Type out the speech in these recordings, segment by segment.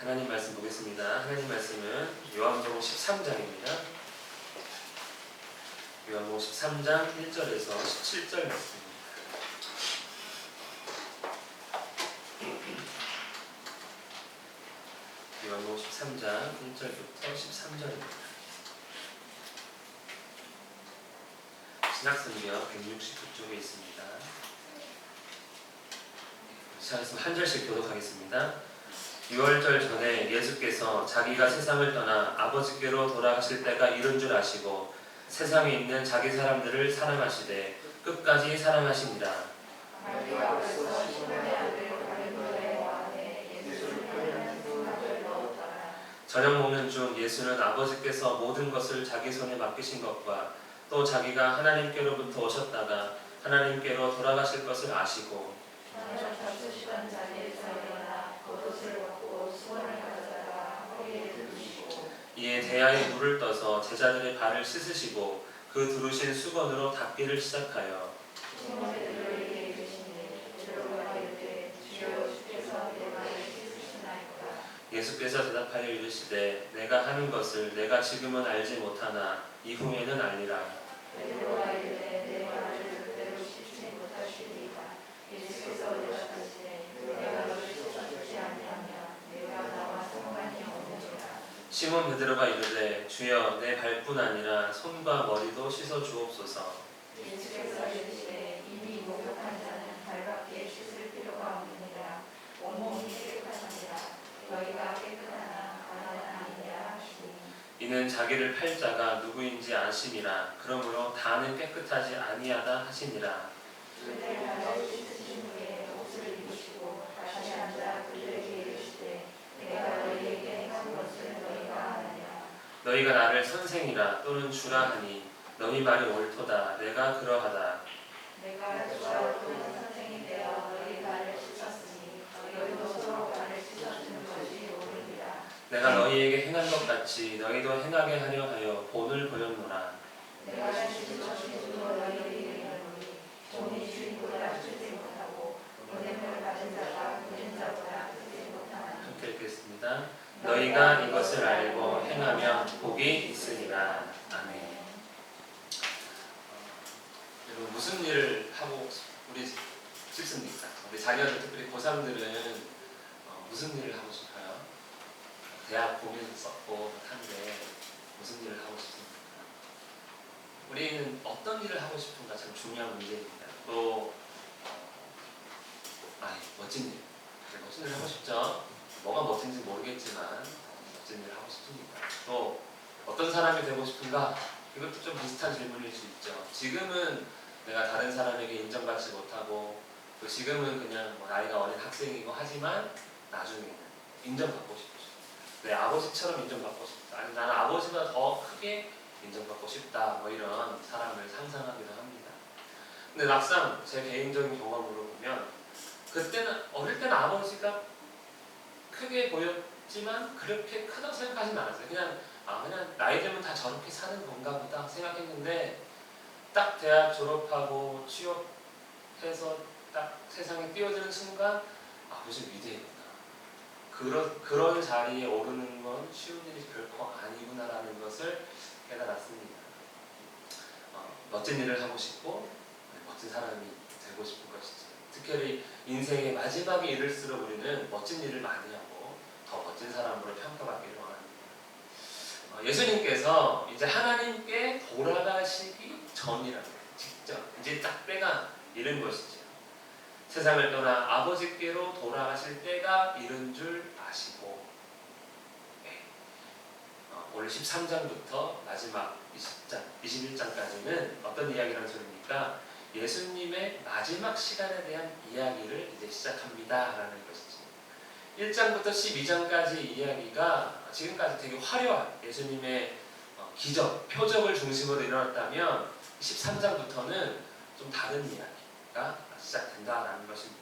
하나님 말씀 보겠습니다. 하나님 말씀은 요한복음 13장입니다. 요한복음 13장 1절에서 17절 말씀입니다. 요한복음 13장 1절부터 13절입니다. 신약성경 169쪽에 있습니다. 한 절씩 교독하겠습니다. 6월절 전에 예수께서 자기가 세상을 떠나 아버지께로 돌아가실 때가 이른 줄 아시고 세상에 있는 자기 사람들을 사랑하시되 끝까지 사랑하시니라. 저녁 먹는 중 예수는 아버지께서 모든 것을 자기 손에 맡기신 것과 또 자기가 하나님께로부터 오셨다가 하나님께로 돌아가실 것을 아시고 이에 대야에 물을 떠서 제자들의 발을 씻으시고 그 두르신 수건으로 닦기를 시작하여 예수께서 대답하여 이르시되 내가 하는 것을 내가 지금은 알지 못하나 이후에는 알리라. 시몬 베드로가 이르되 주여 내 발뿐 아니라 손과 머리도 씻어 주옵소서. 예수께서 이르시되 이미 목욕한 자는 발밖에 씻을 필요가 없느니라. 온몸이 깨끗하니라. 너희가 깨끗하나 나는 아니냐 하시니 이는 자기를 팔 자가 누구인지 아심이라. 그러므로 다는 깨끗하지 아니하다 하시니라. 그들의 발을 씻으신 후에 옷을 입으시고 다시 앉아 그들에게 이르시되 내가 너희에게 행한 것을 너희가 아느냐. 너희가 나를 선생이라 또는 주라 하니 너희 말이 옳도다. 내가 그러하다. 내가 주와 또는 선생이 되어 너희 발을 씻었으니 너희도 서로 발을 씻어주는 것이 옳으리라. 내가 너희에게 행한 것 같이 너희도 행하게 하려 하여 본을 보였노라. 내가 주신 것이 주로 너희에게 이르노니 종이 주인보다 크지 못하고 보냄을 받은 자가 보낸 자보다 크지 못하나니. 함께 읽겠습니다. 너희가 이것을 알고 행하면 복이 있으리라. 아멘. 여러분 무슨 일을 하고 우리 싶습니까? 우리 자녀들 특별히 고3들은 무슨 일을 하고 싶어요? 대학 고민을 썼고 한데 무슨 일을 하고 싶습니까? 우리는 어떤 일을 하고 싶은가 참 중요한 문제입니다. 또 멋진 일, 멋진 일을 하고 싶죠. 뭐가 멋진지 모르겠지만 멋진 일을 하고 싶습니다. 또 어떤 사람이 되고 싶은가? 이것도 좀 비슷한 질문일 수 있죠. 지금은 내가 다른 사람에게 인정받지 못하고 또 지금은 그냥 나이가 어린 학생이고 하지만 나중에는 인정받고 싶죠. 내 아버지처럼 인정받고 싶다. 아니 나는 아버지보다 더 크게 인정받고 싶다. 이런 사람을 상상하기도 합니다. 근데 막상 제 개인적인 경험으로 보면 그때는 어릴 때는 아버지가 크게 보였지만 그렇게 크다고 생각하지는 않았어요. 그냥 나이 들면 다 저렇게 사는 건가 보다 생각했는데 딱 대학 졸업하고 취업해서 딱 세상에 뛰어드는 순간 아버지 위대했구나. 그런 자리에 오르는 건 쉬운 일이 결코 아니구나라는 것을 깨달았습니다. 멋진 일을 하고 싶고 멋진 사람이 되고 싶은 것이지. 특히 인생의 마지막에 이를수록 우리는 멋진 일을 많이 하고 더 멋진 사람으로 평가받기를 원합니다. 예수님께서 이제 하나님께 돌아가시기 전이라고 직접 이제 딱 때가 이른 것이죠. 세상을 떠나 아버지께로 돌아가실 때가 이른 줄 아시고 오늘 13장부터 마지막 20장, 21장까지는 어떤 이야기라는 소리입니까? 예수님의 마지막 시간에 대한 이야기를 이제 시작합니다 라는 것이죠. 1장부터 12장까지 이야기가 지금까지 되게 화려한 예수님의 기적, 표적을 중심으로 일어났다면 13장부터는 좀 다른 이야기가 시작된다라는 것입니다.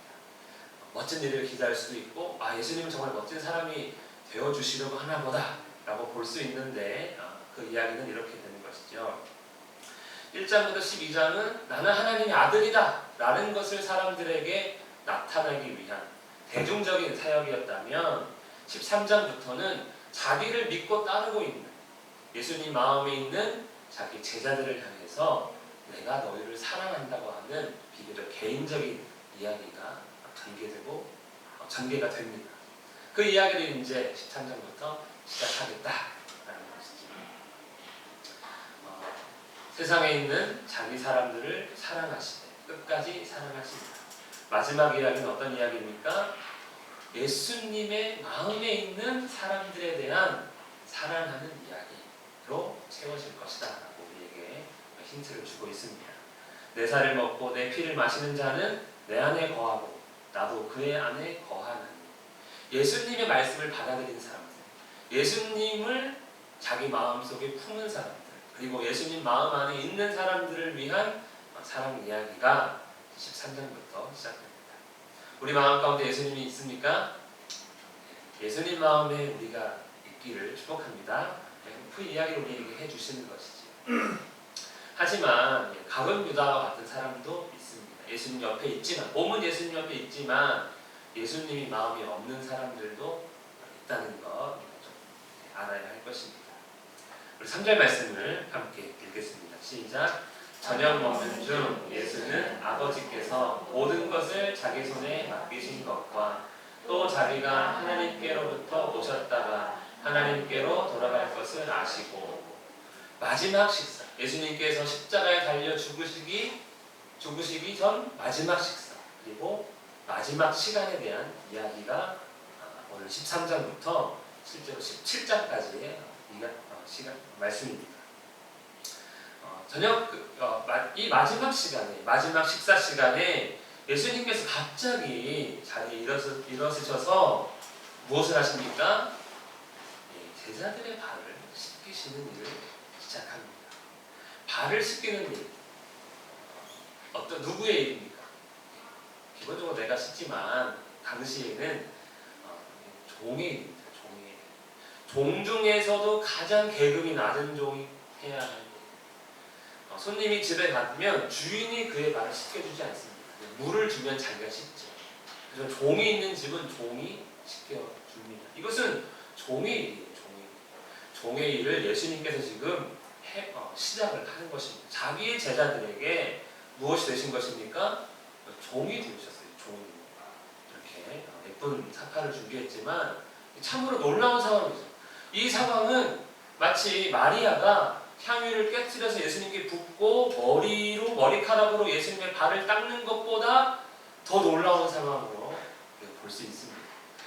멋진 일을 기대할 수도 있고 예수님은 정말 멋진 사람이 되어주시려고 하나 보다 라고 볼 수 있는데 그 이야기는 이렇게 되는 것이죠. 1장부터 12장은 나는 하나님의 아들이다 라는 것을 사람들에게 나타나기 위한 대중적인 사역이었다면 13장부터는 자기를 믿고 따르고 있는 예수님 마음에 있는 자기 제자들을 향해서 내가 너희를 사랑한다고 하는 비교적 개인적인 이야기가 전개가 됩니다. 그 이야기를 이제 13장부터 시작하겠다라는 것이죠. 세상에 있는 자기 사람들을 사랑하시되 끝까지 사랑하십니다. 마지막 이야기는 어떤 이야기입니까? 예수님의 마음에 있는 사람들에 대한 사랑하는 이야기로 채워질 것이다 라고 우리에게 힌트를 주고 있습니다. 내 살을 먹고 내 피를 마시는 자는 내 안에 거하고 나도 그의 안에 거하나니. 예수님의 말씀을 받아들인 사람들, 예수님을 자기 마음속에 품은 사람들, 그리고 예수님 마음 안에 있는 사람들을 위한 사랑 이야기가 13장부터 시작됩니다. 우리 마음 가운데 예수님이 있습니까? 예수님 마음에 우리가 있기를 축복합니다. 그 이야기를 우리에게 해주시는 것이지. 하지만 가룟 유다와 같은 사람도 있습니다. 예수님 옆에 있지만, 몸은 예수님 옆에 있지만 예수님이 마음이 없는 사람들도 있다는 것 좀 알아야 할 것입니다. 우리 3절 말씀을 함께 읽겠습니다. 시작. 저녁 먹는 중 예수는 아버지께서 모든 것을 자기 손에 맡기신 것과 또 자기가 하나님께로부터 오셨다가 하나님께로 돌아갈 것을 아시고, 마지막 식사, 예수님께서 십자가에 달려 죽으시기 전 마지막 식사, 그리고 마지막 시간에 대한 이야기가 오늘 13장부터 실제로 17장까지의 말씀입니다. 이 마지막 시간에, 마지막 식사 시간에 예수님께서 갑자기 자리에 일어서셔서 무엇을 하십니까? 제자들의 발을 씻기시는 일을 시작합니다. 발을 씻기는 일, 누구의 일입니까? 기본적으로 내가 씻지만 당시에는 종의 일입니다. 종의 일. 종 중에서도 가장 계급이 낮은 종이 해야 할 일. 손님이 집에 가면 주인이 그의 발을 씻겨주지 않습니다. 물을 주면 자기가 씻죠. 그래서 종이 있는 집은 종이 씻겨줍니다. 이것은 종의 일이에요. 종의 일을 예수님께서 지금 시작을 하는 것입니다. 자기의 제자들에게 무엇이 되신 것입니까? 종이 되셨어요. 종이. 이렇게 예쁜 사파를 준비했지만 참으로 놀라운 상황이죠. 이 상황은 마치 마리아가 향유를 깨뜨려서 예수님께 붓고 머리카락으로 예수님의 발을 닦는 것보다 더 놀라운 상황으로 볼 수 있습니다.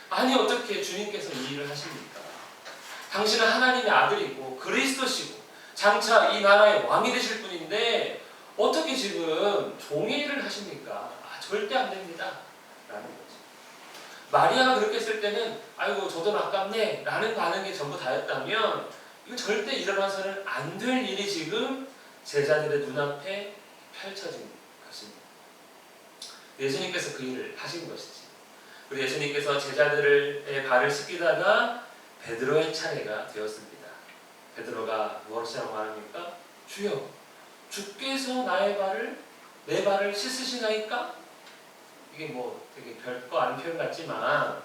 아니, 어떻게 주님께서 이 일을 하십니까? 당신은 하나님의 아들이고 그리스도시고 장차 이 나라의 왕이 되실 분인데 어떻게 지금 종의 일을 하십니까? 절대 안 됩니다 라는 거죠. 마리아가 그렇게 했을 때는 아이고 저도 아깝네 라는 반응이 전부 다였다면, 이거 절대 일어나서는 안 될 일이 지금 제자들의 눈앞에 펼쳐진 것입니다. 예수님께서 그 일을 하신 것이지. 그리고 예수님께서 제자들의 발을 씻기다가 베드로의 차례가 되었습니다. 베드로가 무엇이라고 말합니까? 주여, 주께서 내 발을 씻으시나이까? 이게 되게 별거 아닌 표현 같지만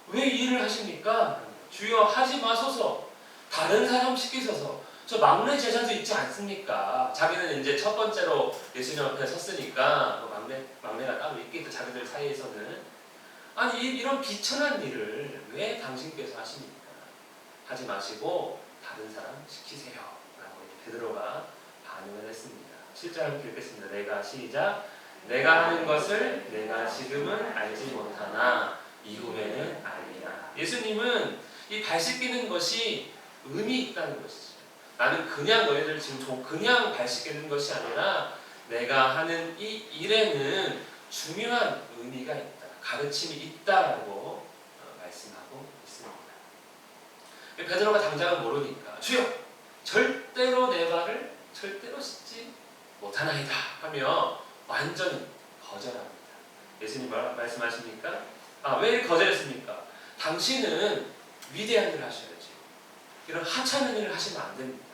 왜 이 일을 하십니까? 주여, 하지 마소서. 다른 사람 시키셔서. 저 막내 제자도 있지 않습니까? 자기는 이제 첫 번째로 예수님 앞에 섰으니까 막내가 따로 있겠죠. 자기들 사이에서는. 아니, 이런 비천한 일을 왜 당신께서 하십니까? 하지 마시고 다른 사람 시키세요 라고 베드로가 반응을 했습니다. 7절 함께 읽겠습니다. 내가 하는 것을 내가 지금은 알지 못하나 이후에는 알리라. 예수님은 이 발 씻기는 것이 의미 있다는 것이죠. 나는 그냥 너희들 지금 그냥 발 씻기는 것이 아니라 내가 하는 이 일에는 중요한 의미가 있다, 가르침이 있다라고 말씀하고 있습니다. 베드로가 당장은 모르니까 주여, 절대로 내 발을 절대로 씻지 못하나이다 하며 완전히 거절합니다. 예수님 말씀하십니까? 왜 거절했습니까? 당신은 위대한 일을 하셔야지. 이런 하찮은 일을 하시면 안 됩니다.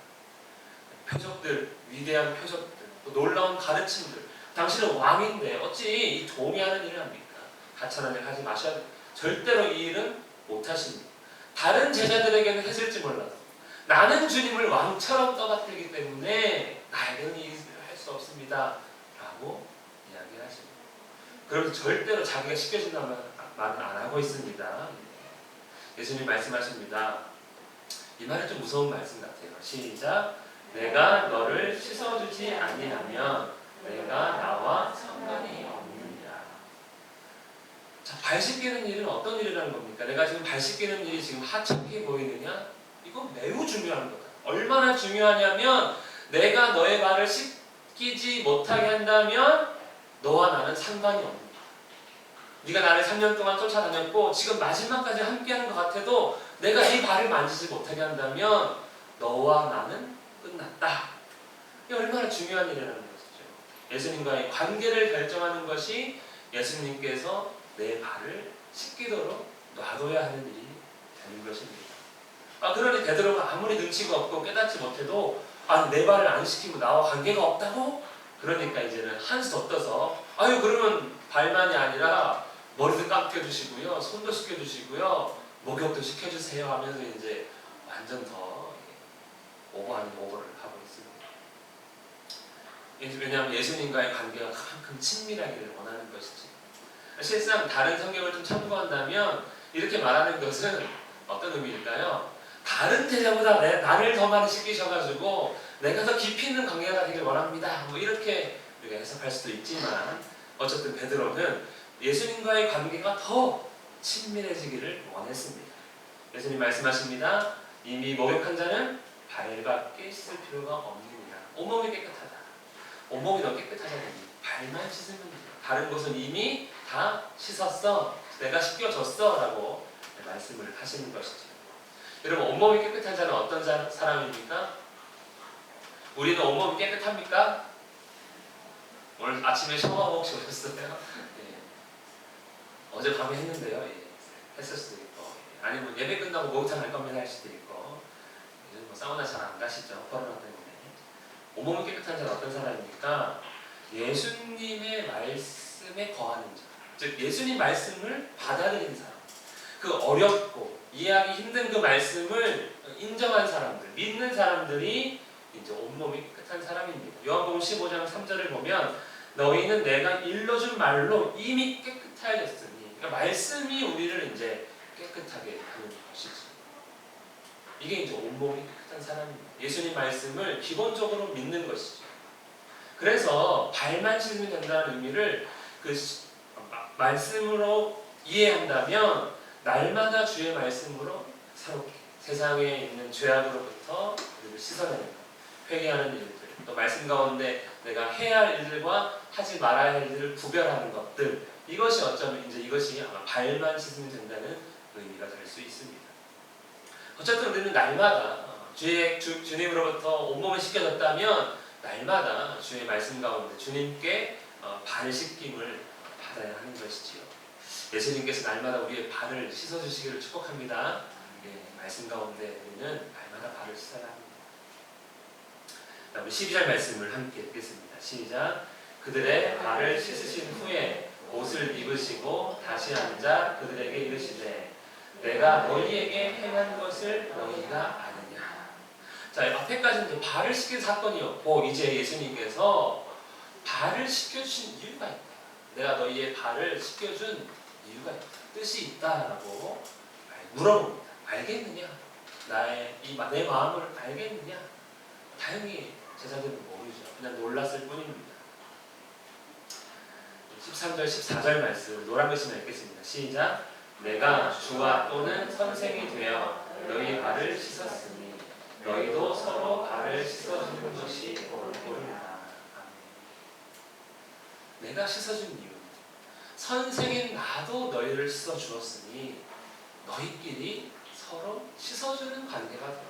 표적들, 위대한 표적들, 또 놀라운 가르침들. 당신은 왕인데 어찌 이 종이 하는 일을 합니까? 하찮은 일 하지 마셔야 돼요. 절대로 이 일은 못하십니다. 다른 제자들에게는 했을지 몰라도 나는 주님을 왕처럼 떠받들기 때문에 나에게는 이 일을 할 수 없습니다 라고 이야기하십니다. 그러면서 절대로 자기가 시켜준다는 말은 안 하고 있습니다. 예수님 말씀하십니다. 이 말은 좀 무서운 말씀 같아요. 시작. 내가 너를 씻어주지 아니하면 내가 나와 상관이 없느니라. 자, 발 씻기는 일은 어떤 일이라는 겁니까? 내가 지금 발 씻기는 일이 지금 하찮게 보이느냐? 이건 매우 중요한 거다. 얼마나 중요하냐면 내가 너의 발을 씻기지 못하게 한다면 너와 나는 상관이 없는 거야. 네가 나를 3년 동안 쫓아다녔고 지금 마지막까지 함께하는 것 같아도 내가 네 발을 만지지 못하게 한다면 너와 나는 끝났다. 이게 얼마나 중요한 일이라는 것이죠. 예수님과의 관계를 결정하는 것이 예수님께서 내 발을 씻기도록 놔둬야 하는 일이 되는 것입니다. 그러니 베드로가 아무리 눈치가 없고 깨닫지 못해도 내 발을 안 씻기고 나와 관계가 없다고? 그러니까 이제는 한수 더 떠서 그러면 발만이 아니라 머리도 감겨주시고요, 손도 씻겨주시고요, 목욕도 시켜주세요 하면서 이제 완전 더 오버 아닌 오버를 하고 있습니다. 왜냐하면 예수님과의 관계가 그만큼 친밀하기를 원하는 것이지. 실상 다른 성경을 좀 참고한다면 이렇게 말하는 것은 어떤 의미일까요? 다른 제자보다 나를 더 많이 씻기셔가지고 내가 더 깊이 있는 관계가 되길 원합니다. 이렇게 우리가 해석할 수도 있지만 어쨌든 베드로는 예수님과의 관계가 더 친밀해지기를 원했습니다. 예수님 말씀하십니다. 이미 목욕한 자는 발밖에 씻을 필요가 없느니라. 온몸이 깨끗하다. 온몸이 너무 깨끗하다니 발만 씻으면 돼요. 다른 곳은 이미 다 씻었어. 내가 씻겨줬어 라고 말씀을 하시는 것이죠. 여러분, 온몸이 깨끗한 자는 어떤 사람입니까? 우리는 온몸이 깨끗합니까? 오늘 아침에 샤워하고 혹시 오셨어요? 어젯밤에 했는데요. 했을 수도 있고, 아니면 예배 끝나고 목욕탕 갈 겁니다 할 수도 있고, 요즘 사우나 잘 안 가시죠? 코로나 때문에. 온몸이 깨끗한 자는 어떤 사람입니까? 예수님의 말씀에 거하는 자, 즉 예수님 말씀을 받아들이는 사람, 그 어렵고 이해하기 힘든 그 말씀을 인정한 사람들, 믿는 사람들이 이제 온몸이 깨끗한 사람입니다. 요한복음 15장 3절을 보면 너희는 내가 일러준 말로 이미 깨끗하였으니, 그러니까 말씀이 우리를 이제 깨끗하게 하는 것이지. 이게 이제 온몸이 깨끗한 사람입니다. 예수님 말씀을 기본적으로 믿는 것이죠. 그래서 발만 씻으면 된다는 의미를 그 말씀으로 이해한다면 날마다 주의 말씀으로 새롭게 세상에 있는 죄악으로부터 우리를 씻어내는 것, 회개하는 일들, 또 말씀 가운데 내가 해야 할 일들과 하지 말아야 할 일들을 구별하는 것들, 이것이 어쩌면 이것이 아마 발만 씻으면 된다는 의미가 될 수 있습니다. 어쨌든 우리는 날마다 주님으로부터 온몸을 씻겨졌다면 날마다 주의 말씀 가운데 주님께 발 씻김을 받아야 하는 것이지요. 예수님께서 날마다 우리의 발을 씻어주시기를 축복합니다. 말씀 가운데 우리는 날마다 발을 씻어야 합니다. 우리 12절 말씀을 함께 읽겠습니다. 시작. 그들의 발을 씻으신 후에 옷을 입으시고 다시 앉아 그들에게 이르시되 내가 너희에게 행한 것을 너희가 아느냐. 자, 앞에까지는 이제 발을 씻긴 사건이었고 이제 예수님께서 발을 씻겨주신 이유가 있다. 내가 너희의 발을 씻겨준 이유가 있다. 뜻이 있다라고 물어봅니다. 알겠느냐? 내 마음을 알겠느냐? 다행히 제자들은 모르죠. 그냥 놀랐을 뿐입니다. 13절, 14절 말씀 노란 글씨만 읽겠습니다. 시작. 내가 주와 또는 선생이 되어 너희 발을 씻었으니 너희도 서로 발을 씻어주는 것이 옳으리라. 내가 씻어준 이유, 선생인 나도 너희를 씻어주었으니 너희끼리 서로 씻어주는 관계가 되어라.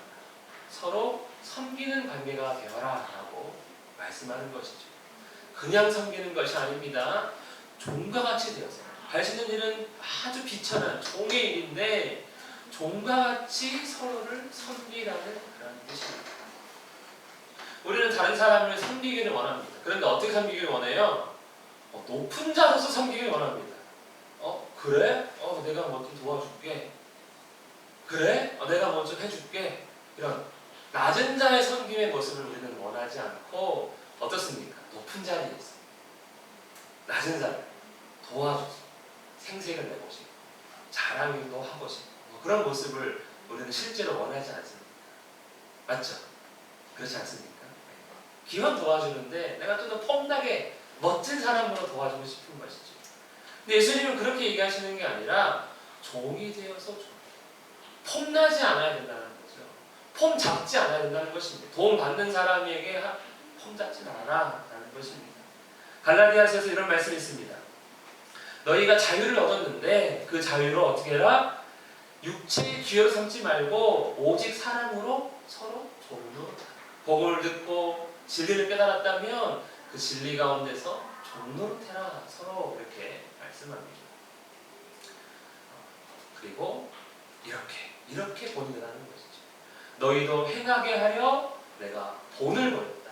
서로 섬기는 관계가 되어라 라고 말씀하는 것이죠. 그냥 섬기는 것이 아닙니다. 종과 같이 되어서. 발 씻는 일은 아주 비천한 종의 일인데 종과 같이 서로를 섬기라는 그런 뜻입니다. 우리는 다른 사람을 섬기기를 원합니다. 그런데 어떻게 섬기기를 원해요? 높은 자로서 섬기기를 원합니다. 그래? 내가 뭐 좀 도와줄게. 그래? 내가 먼저 해줄게. 이런 낮은 자의 섬김의 모습을 우리는 원하지 않고 어떻습니까? 높은 자리에 있어. 낮은 자를 도와줘서 생색을 내보시고 자랑도 하고 싶고 그런 모습을 우리는 실제로 원하지 않습니다. 맞죠? 그렇지 않습니까? 기왕 도와주는데 내가 좀 더 폼나게 멋진 사람으로 도와주고 싶은 것이죠. 근데 예수님은 그렇게 얘기하시는 게 아니라 종이 되어서 폼나지 않아야 된다는 거죠. 폼 잡지 않아야 된다는 것입니다. 도움 받는 사람에게 폼 잡지 마라 라는 것입니다. 갈라디아서에서 이런 말씀이 있습니다. 너희가 자유를 얻었는데 그 자유로 어떻게 해라? 육체의 기회로 삼지 말고 오직 사랑으로 서로 종로로 복음을 듣고 진리를 깨달았다면 그 진리 가운데서 종로로 태라 서로 이렇게 말씀합니다. 그리고 이렇게 본이라는 것이죠. 너희도 행하게 하려 내가 본을 보였다.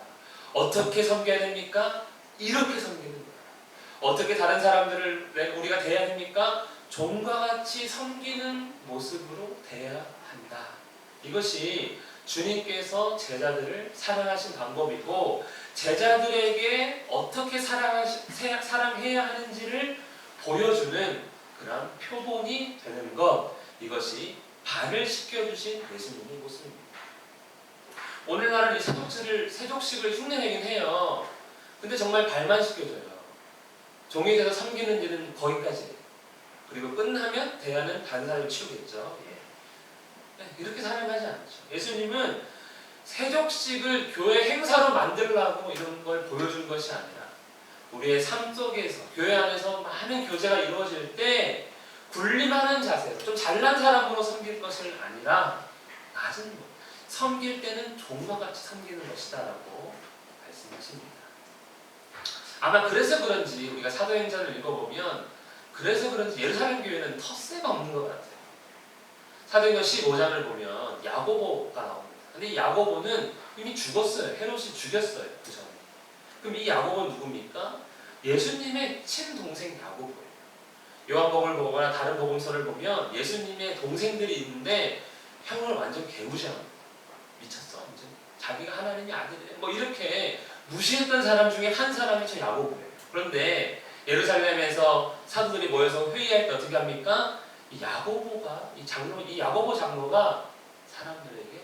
어떻게 섬겨야 됩니까? 이렇게 섬기는 거야. 어떻게 다른 사람들을 우리가 대해야 됩니까? 종과 같이 섬기는 모습으로 대해야 한다. 이것이 주님께서 제자들을 사랑하신 방법이고 제자들에게 어떻게 사랑해야 하는지를 보여주는 그런 표본이 되는 것, 이것이 발을 씻겨주신 예수님의 모습입니다. 오늘날은 이 세족식을 흉내내긴 해요. 근데 정말 발만 씻겨줘요. 종이 돼서 섬기는 일은 거기까지예요. 그리고 끝나면 대하는 다른 사람을 치우겠죠. 이렇게 살아가지 않죠. 예수님은 세족식을 교회 행사로 만들려고 이런 걸 보여준 것이 아니라 우리의 삶 속에서 교회 안에서 많은 교제가 이루어질 때 군림하는 자세로 좀 잘난 사람으로 섬길 것을 아니라 낮은 것, 섬길 때는 종과 같이 섬기는 것이다 라고 말씀하십니다. 아마 그래서 그런지 우리가 사도행전을 읽어보면 그래서 그런지 예루살렘 교회는 텃세가 없는 것 같아요. 사도행전 15장을 보면 야고보가 나옵니다. 근데 이 야고보는 이미 죽었어요. 헤롯이 죽였어요. 그 전에. 그럼 이 야고보는 누굽니까? 예수님의 친동생 야고보예요. 요한복음을 보거나 다른 복음서를 보면 예수님의 동생들이 있는데 형을 완전 개무시합니다. 미쳤어. 완전. 자기가 하나님의 아들이래. 뭐 이렇게 무시했던 사람 중에 한 사람이 저 야고보예요. 그런데 예루살렘에서 사도들이 모여서 회의할 때 어떻게 합니까? 이 야고보 장로가 사람들에게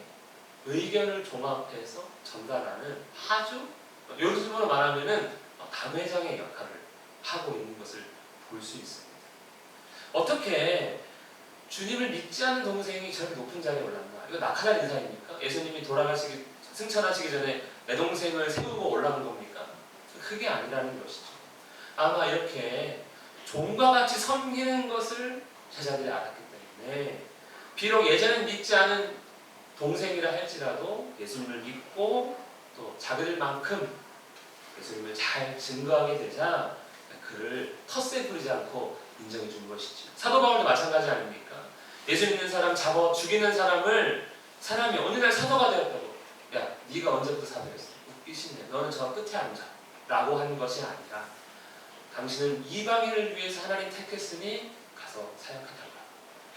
의견을 종합해서 전달하는 파주, 요즘으로 말하면은 담회장의 역할을 하고 있는 것을 볼 수 있습니다. 어떻게 주님을 믿지 않는 동생이 저렇게 높은 자리에 올랐나? 이거 낙하산 인사입니까? 예수님이 승천하시기 전에 내 동생을 세우고 올라간 겁니까? 그게 아니라는 것이죠. 아마 이렇게 종과 같이 섬기는 것을 제자들이 알았기 때문에 비록 예전엔 믿지 않은 동생이라 할지라도 예수님을 믿고 또 자기들만큼 예수님을 잘 증거하게 되자 그를 텃세 부리지 않고 인정해 준 것이죠. 사도 바울도 마찬가지 아닙니까? 예수 믿는 사람 잡아 죽이는 사람이 어느 날 사도가 되었다고, 야 네가 언제부터 사도였어? 웃기시네. 너는 저 끝에 앉아 라고 하는 것이 아니라 당신은 이방인을 위해서 하나님 택했으니 가서 사역하다가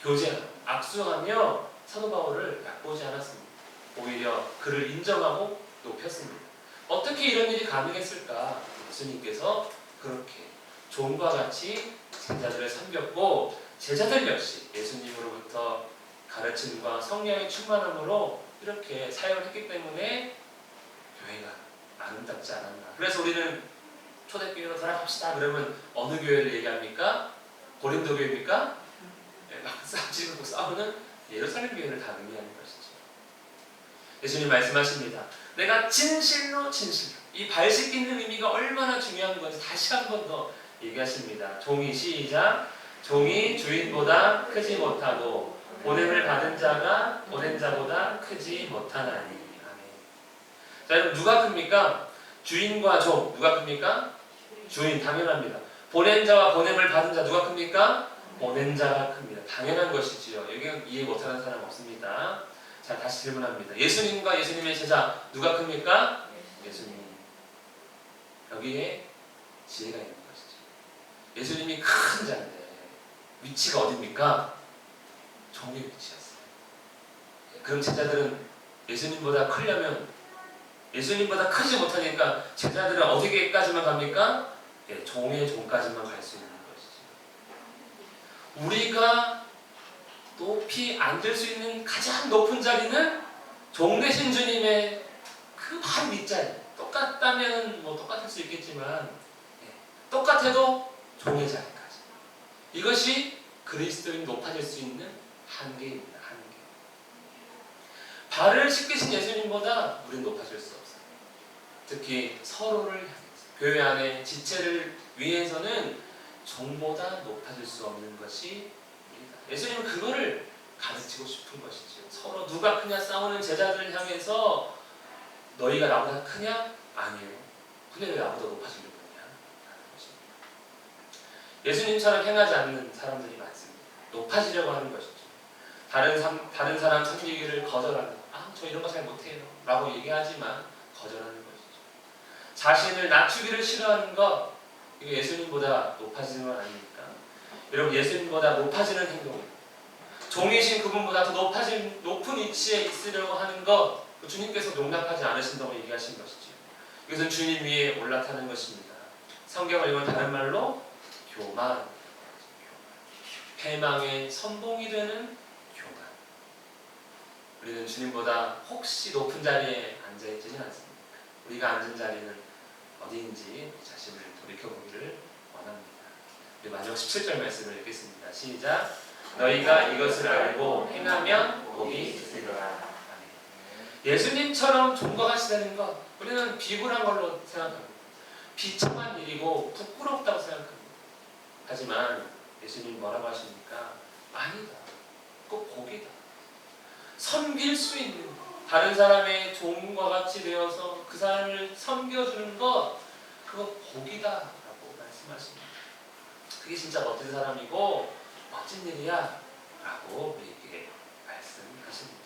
교제하고 악수하며 사도 바울을 얕보지 않았습니다. 오히려 그를 인정하고 높였습니다. 어떻게 이런 일이 가능했을까? 예수님께서 그렇게 종과 같이 제자들을 섬겼고 제자들 역시 예수님으로부터 가르침과 성령의 충만함으로 이렇게 사역을 했기 때문에 교회가 아름답지 않았나. 그래서 우리는 초대교회로 돌아갑시다 그러면 어느 교회를 얘기합니까? 고린도 교회입니까? 막 싸우고 싸우는 예루살렘 교회를 다 의미하는 것이죠. 예수님 말씀하십니다. 내가 진실로 이 발 씻기는 의미가 얼마나 중요한 건지 다시 한 번 더 얘기하십니다. 종이 시작. 종이 주인보다 크지 못하고 보냄을 받은 자가 보낸 자보다 크지 못하나니. 아멘. 자, 여러분 누가 큽니까? 주인과 종 누가 큽니까? 주인 당연합니다. 보낸 자와 보냄을 받은 자 누가 큽니까? 보낸 자가 큽니다. 당연한 것이지요. 여기 이해 못하는 사람 없습니다. 자, 다시 질문합니다. 예수님과 예수님의 제자 누가 큽니까? 예수님. 여기에 지혜가 있는 것이죠. 예수님이 큰 자인데 위치가 어디입니까? 종의 위치였어요. 그럼 제자들은 예수님보다 크려면 예수님보다 크지 못하니까 제자들은 어디까지만 갑니까? 예, 종의 종까지만 갈 수 있는 것이죠. 우리가 높이 앉을 수 있는 가장 높은 자리는 종 되신 주님의 그 바로 밑자리. 똑같다면 뭐 똑같을 수 있겠지만 똑같아도 종의 자리까지. 이것이 그리스도인 높아질 수 있는 한계입니다. 한계. 발을 씻기신 예수님보다 우리는 높아질 수 없어요. 특히 서로를 향해서 교회 안에 지체를 위해서는 종보다 높아질 수 없는 것이 우리다. 예수님은 그거를 가르치고 싶은 것이죠. 서로 누가 크냐 싸우는 제자들을 향해서 너희가 나보다 크냐? 아니에요. 근데 왜 나보다 높아지려고 하냐? 라는 것입니다. 예수님처럼 행하지 않는 사람들이 많습니다. 높아지려고 하는 것이죠. 다른 사람 섬기기를 거절하는 저 이런 거 잘 못해요 라고 얘기하지만 거절하는 것이죠. 자신을 낮추기를 싫어하는 것, 이게 예수님보다 높아지는 건 아닙니까? 여러분, 예수님보다 높아지는 행동입니다. 종이신 그분보다 더 높은 위치에 있으려고 하는 것, 주님께서 용납하지 않으신다고 얘기하신 것이죠. 이것은 주님 위에 올라타는 것입니다. 성경을 읽으면 다른 말로 교만, 패망의 선봉이 되는 교만. 우리는 주님보다 혹시 높은 자리에 앉아있지는 않습니다. 우리가 앉은 자리는 어디인지 자신을 돌이켜보기를 원합니다. 우리 마지막 17절 말씀을 읽겠습니다. 시작. 너희가 이것을 알고 행하면 복이 있으리라. 예수님처럼 종과 같이 되는 것, 우리는 비굴한 걸로 생각합니다. 비참한 일이고 부끄럽다고 생각합니다. 하지만 예수님 뭐라고 하십니까? 아니다. 꼭 복이다. 섬길 수 있는 것, 다른 사람의 종과 같이 되어서 그 사람을 섬겨주는 것, 그거 복이다 라고 말씀하십니다. 그게 진짜 멋진 사람이고 멋진 일이야 라고 우리에게 말씀하십니다.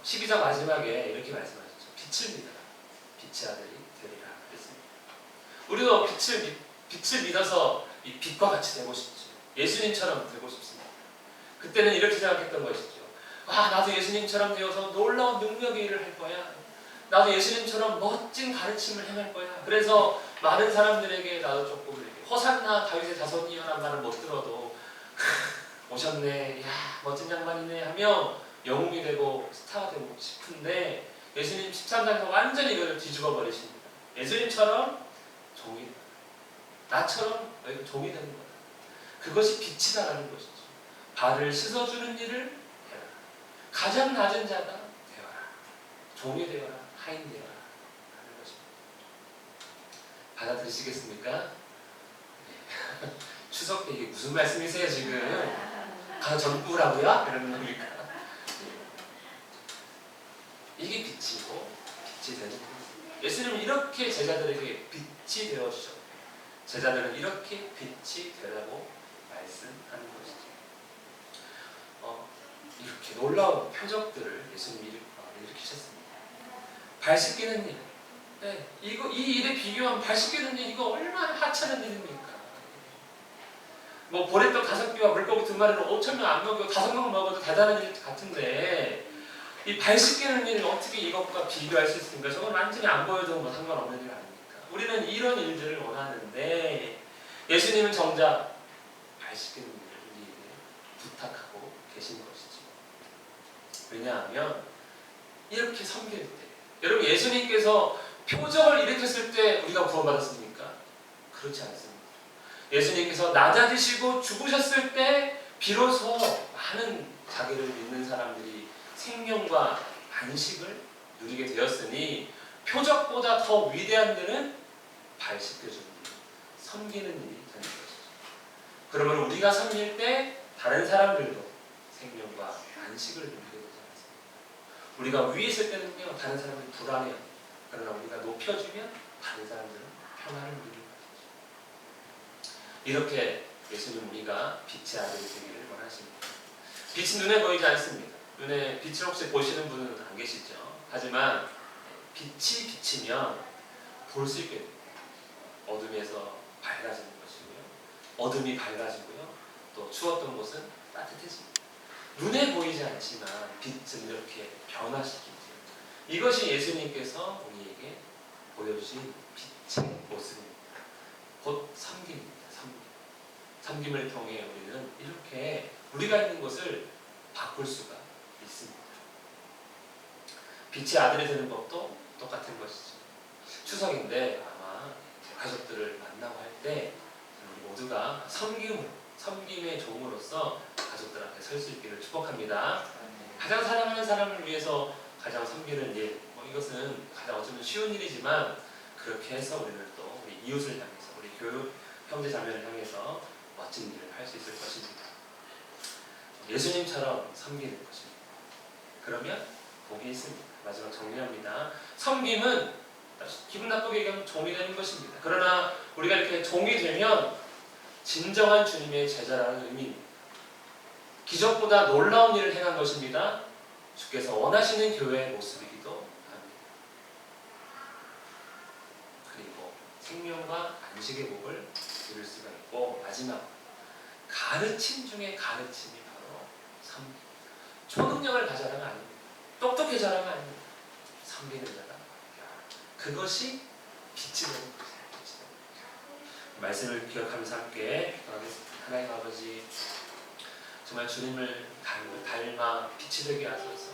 12장 마지막에 이렇게 말씀하셨죠. 빛을 믿어라. 빛의 아들이 되리라 그랬습니다. 우리도 빛을 믿어서 이 빛과 같이 되고 싶죠. 예수님처럼 되고 싶습니다. 그때는 이렇게 생각했던 것이죠. 나도 예수님처럼 되어서 놀라운 능력의 일을 할 거야. 나도 예수님처럼 멋진 가르침을 행할 거야. 그래서 많은 사람들에게 나도 조금 이렇게 호산나 다윗의 자손이여라는 말을 못 들어도 오셨네, 야 멋진 양반이네 하며 영웅이 되고 스타가 되고 싶은데 예수님 13장에서 완전히 이걸 뒤집어 버리십니다. 예수님처럼 종이 되라. 나처럼 너희가 종이 되는 거다. 그것이 빛이다라는 것이죠. 발을 씻어주는 일을 해라. 가장 낮은 자가 되어라. 종이 되어라. 하인 되어라. 하는 것입니다. 받아들이시겠습니까? 네. 추석 때 이게 무슨 말씀이세요 지금? 전부라고요? 이러는 겁니까? 이게 빛이고 빛이 되는 거예요. 예수님은 이렇게 제자들에게 빛이 되어주셨고 제자들은 이렇게 빛이 되라고 말씀하는 것이죠. 이렇게 놀라운 표적들을 예수님이 일으키셨습니다. 발 씻기는 일, 네, 이 일에 비교하면 발 씻기는 일 이거 얼마나 하찮은 일입니까? 뭐 보리떡 5개와 물고기 2마리로 5,000명 안 먹이고 5명 먹어도 대단한 일 같은데 이 발 씻기는 일을 어떻게 이것과 비교할 수 있습니까? 저건 완전히 안 보여도 뭐 상관없는 일 아닙니까? 우리는 이런 일들을 원하는데 예수님은 정작 발 씻기는 일을 우리에게 부탁하고 계신 것이죠. 왜냐하면 이렇게 섬길 때 여러분 예수님께서 표적을 일으켰을 때 우리가 구원받았습니까? 그렇지 않습니다. 예수님께서 낮아지시고 죽으셨을 때 비로소 많은 자기를 믿는 사람들이 생명과 안식을 누리게 되었으니 표적보다 더 위대한 일은 발 씻겨주는 일, 섬기는 일이 되는 것이죠. 그러면 우리가 섬길 때 다른 사람들도 생명과 안식을 누리게 되지 않습니까? 우리가 위에 있을 때는요 다른 사람들이 불안해요. 그러나 우리가 높여주면 다른 사람들은 평안을 누리는 것이죠. 이렇게 예수님 우리가 빛의 아들이 되기를 원하십니다. 빛이 눈에 보이지 않습니다. 눈에 빛을 혹시 보시는 분은 안 계시죠. 하지만 빛이 비치면 볼 수 있게 됩니다. 어둠에서 밝아지는 것이고요. 어둠이 밝아지고요. 또 추웠던 곳은 따뜻해집니다. 눈에 보이지 않지만 빛은 이렇게 변화시키지. 이것이 예수님께서 우리에게 보여주신 빛의 모습입니다. 곧 섬김입니다. 섬김을 통해 우리는 이렇게 우리가 있는 곳을 바꿀 수가 있습니다. 빛의 아들이 되는 법도 똑같은 것이죠. 추석인데 아마 가족들을 만나고 할 때 우리 모두가 섬김의 종으로서 가족들 앞에 설 수 있기를 축복합니다. 가장 사랑하는 사람을 위해서 가장 섬기는 일, 이것은 가장 어쩌면 쉬운 일이지만 그렇게 해서 우리는 또 우리 이웃을 향해서 우리 교육 형제 자매를 향해서 멋진 일을 할 수 있을 것입니다. 예수님처럼 섬기는 것입니다. 그러면 복이 있습니다. 마지막 정리합니다. 섬김은 기분 나쁘게 얘기하면 종이 되는 것입니다. 그러나 우리가 이렇게 종이 되면 진정한 주님의 제자라는 의미입니다. 기적보다 놀라운 일을 행한 것입니다. 주께서 원하시는 교회의 모습이기도 합니다. 그리고 생명과 안식의 복을 누릴 수가 있고, 마지막 가르침 중에 가르침이 바로 섬김. 초능력을 가져라가 아닙니다. 똑똑해져라가 아닙니다. 섬기는 자다. 그것이 빛이 되는 것입니다. 말씀을 기억하면서 함께 기도하겠습니다. 하나님 아버지, 정말 주님을 닮아 빛이 되게 하소서.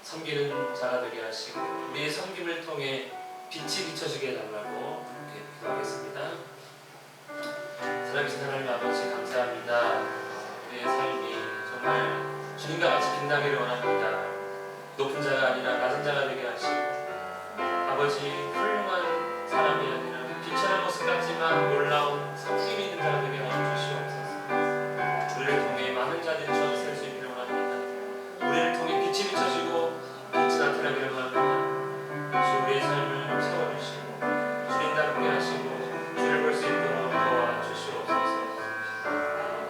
섬기는 자가 되게 하시고 우리의 섬김을 통해 빛이 비춰지게 해달라고 이렇게 기도하겠습니다. 살아계신 하나님 아버지, 감사합니다. 우리의 삶이 정말 주님과 같이 빛나기를 원합니다. 높은 자가 아니라 낮은 자가 되게 하시고, 아버지, 훌륭한 사람이 아니라 비천한 모습 같지만 놀라운 섬김이 있는 자가 되게 하여 주시옵소서. 우리를 통해 많은 자들이 주어서 수 있기를 원합니다. 우리를 통해 빛이 비춰지고 빛이 나타나기를 원합니다. 주 우리의 삶을 세워주시고 주님답게 하시고 주를 볼 수 있도록 도와주시옵소서.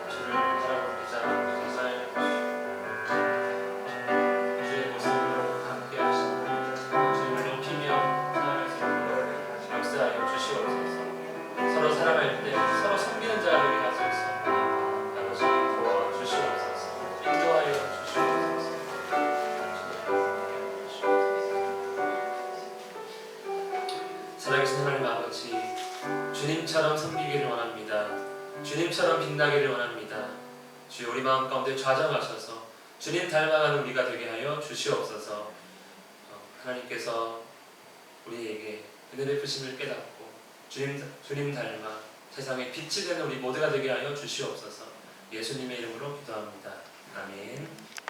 주를 바라봅니다. 정말 주의 모습으로 함께 하시고 주님을 높이며 살아갈 수 있도록 역사하여 주시옵소서. 서로 살아갈 때 서로 섬기는 자가 되게 하소서. 아버지, 도와주시옵소서. 인도하여 주시옵소서. 살아계신 하나님 아버지, 주님처럼 섬기기를 원합니다. 주님처럼 빛나기를 원합니다. 주여, 우리 마음 가운데 좌정하셔서 주님 닮아가는 우리가 되게 하여 주시옵소서. 하나님께서 우리에게 은혜 베푸심을 깨닫고 주님 닮아 세상에 빛이 되는 우리 모두가 되게 하여 주시옵소서. 예수님의 이름으로 기도합니다. 아멘.